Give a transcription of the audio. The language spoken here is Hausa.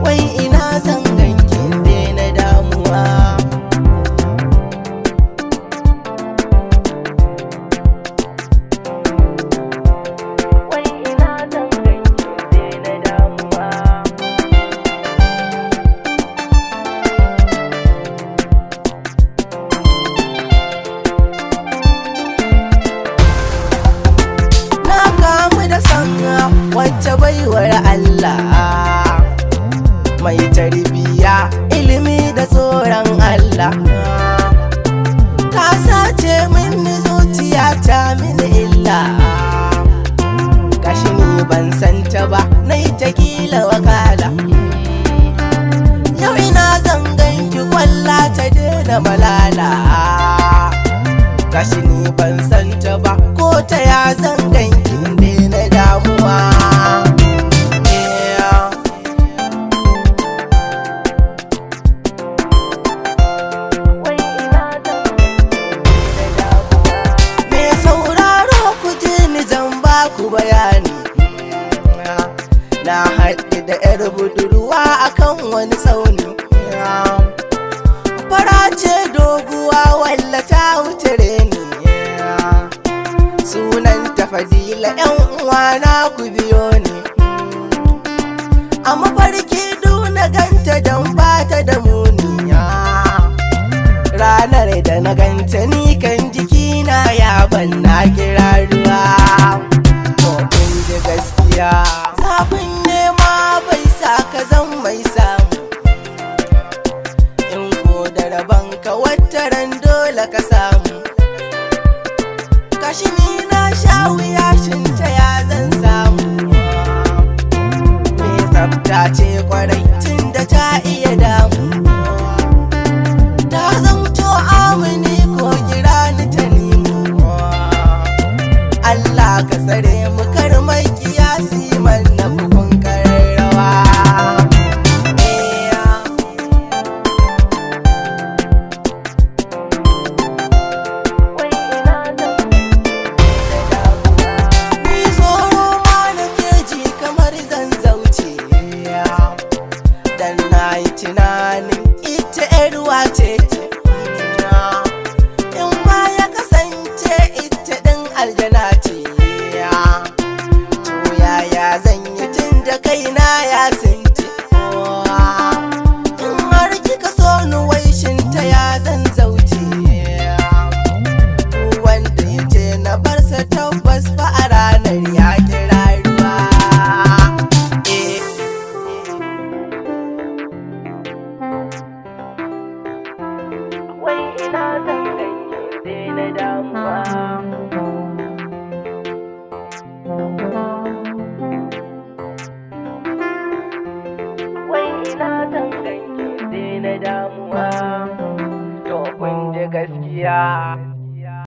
wai ina zan ganki daina damuwa. Wacce baiwar Allah mai tarbiya, ilimi da tsoron Allah, ta sace min zuciya ta min illa. Gashi ni ban santa ba, nai ta kila wakala. Yau ina zan ganki kwalla ta daina malala. Gashi ni ban santa ba, ko ta ya zan ganki daina damuwa. Ku bayani na haɗe da 'yar budurwa akan wani tsauni, fara ce doguwa walla ta wuce ni. Sunan ta Fadila, 'yan uwana ku biyo ni. A mafarki na ganta don bata da muniya. Ranar da na ganta ni kan jikina ya banna kira ruwa. Gaskiya zafin nema bai sa ka zan mai samu, in ko da rabanka wataran dole ka samu. Kashi ni na sha wuya, shin ta ya zan samu? Me tsafta ce kwarai tunda ta iya damu, ta zamto amini ko kira ni ta nemo. Allah ka tsare mu kar mai kiyasi manna bukun karrawa. Ni tsoro ma nake ji kamar zan zauce, dan na yi tunanin ita 'yar wace ce. In ma ya kasance ita ɗin aljana ce, zan yi tun da kaina ya sinci. In har kika so ni wai shin ta ya zan zauce? Wanda yace na bar sa tabbas fa a ranar ya kira ruwa. Wai ina zan ganki daina damuwa. Ina zan ganki daina damuwa. To kun ji gaskiya.